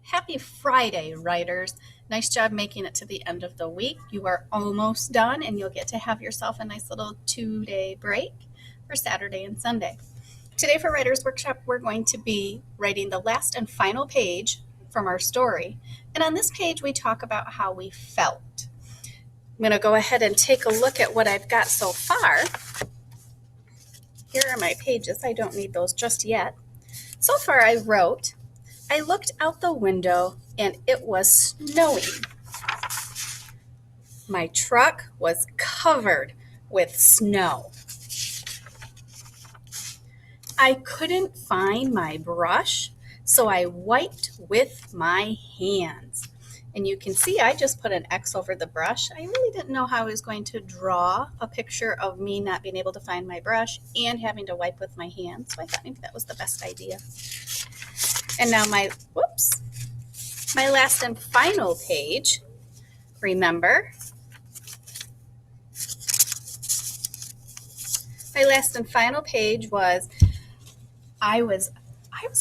Happy Friday, writers. Nice job making it to the end of the week. You are almost done, and you'll get to have yourself a nice little 2-day break for Saturday and Sunday. Today, for Writers Workshop, we're going to be writing the last and final page from our story. And on this page, we talk about how we felt. I'm going to go ahead and take a look at what I've got so far. Here are my pages. I don't need those just yet. So far, I wrote, I looked out the window and it was snowing. My truck was covered with snow. I couldn't find my brush, so I wiped with my hands. And you can see I just put an X over the brush. I really didn't know how I was going to draw a picture of me not being able to find my brush and having to wipe with my hands. So I thought maybe that was the best idea. And now my last and final page, remember, my last and final page was I was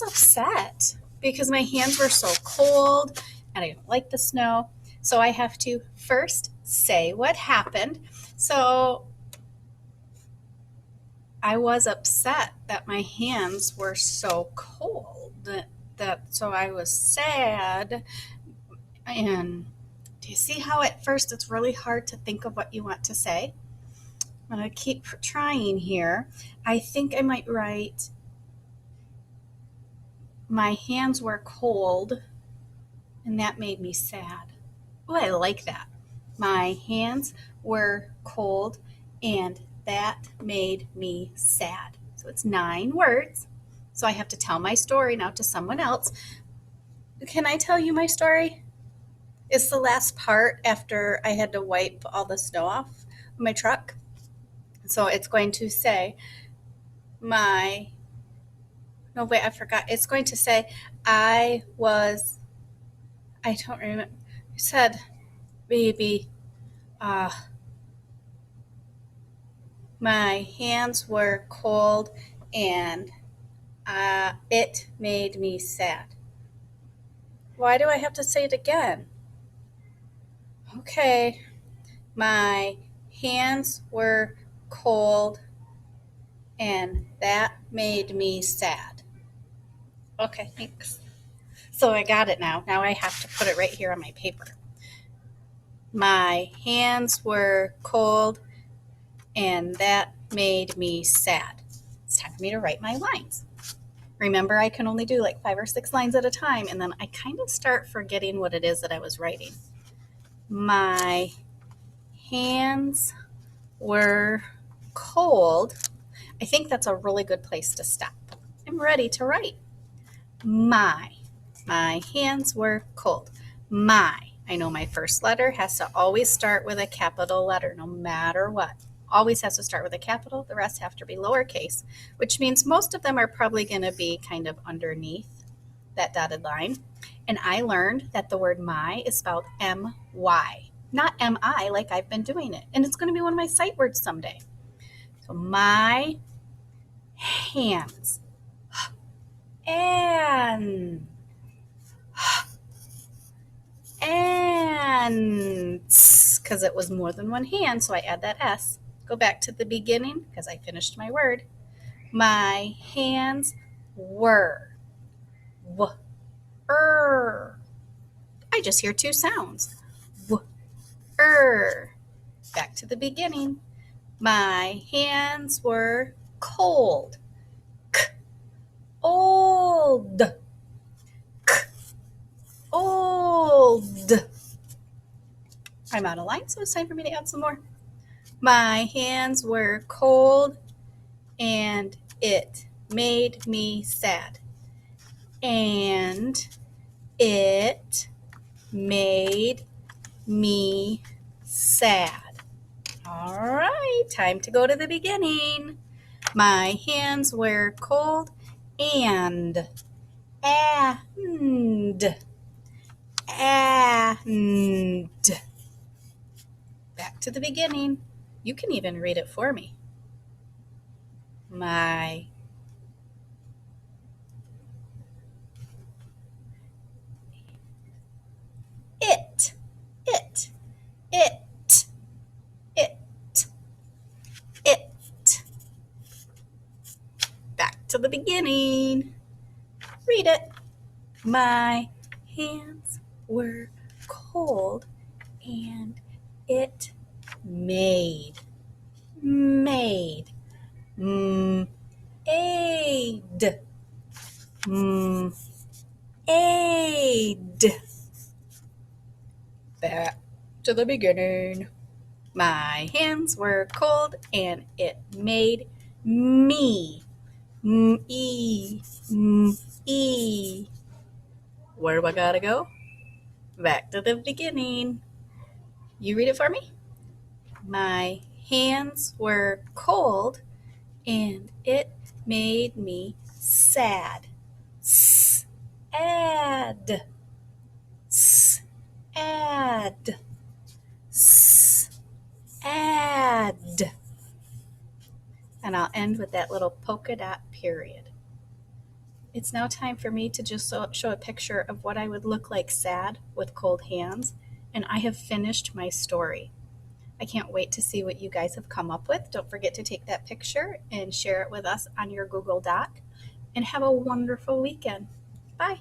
upset because my hands were so cold and I didn't like the snow. So I have to first say what happened. So I was upset that my hands were so cold. So I was sad. And do you see how at first it's really hard to think of what you want to say? I'm going to keep trying here. I think I might write, my hands were cold and that made me sad. Oh, I like that. My hands were cold and that made me sad. So it's 9 words. So I have to tell my story now to someone else. Can I tell you my story? It's the last part after I had to wipe all the snow off my truck. So it's going to say I forgot. It's going to say I don't remember. I said, baby, my hands were cold and it made me sad. Why do I have to say it again? Okay, my hands were cold and that made me sad. Okay, thanks. So I got it now. Now I have to put it right here on my paper. My hands were cold and that made me sad. It's time for me to write my lines. Remember, I can only do like 5 or 6 lines at a time, and then I kind of start forgetting what it is that I was writing. My hands were cold. I think that's a really good place to stop. I'm ready to write. My hands were cold. I know my first letter has to always start with a capital letter, no matter what. Always has to start with a capital. The rest have to be lowercase, which means most of them are probably going to be kind of underneath that dotted line. And I learned that the word my is spelled M-Y, not M-I like I've been doing it. And it's going to be one of my sight words someday. So my hands. And because it was more than one hand, so I add that S. Go back to the beginning because I finished my word. My hands were. I just hear 2 sounds. Back to the beginning. My hands were cold. Old. Old. I'm out of line, so it's time for me to add some more. My hands were cold and it made me sad. And it made me sad. All right, time to go to the beginning. My hands were cold and back to the beginning. You can even read it for me. My beginning. Read it. My hands were cold and it made, made, aid, aid. Back to the beginning. My hands were cold and it made me, e, e. Where do I gotta go? Back to the beginning. You read it for me? My hands were cold and it made me sad. Sad. Sad. Sad. And I'll end with that little polka dot period. It's now time for me to just show a picture of what I would look like sad with cold hands, and I have finished my story. I can't wait to see what you guys have come up with. Don't forget to take that picture and share it with us on your Google Doc, and have a wonderful weekend. Bye.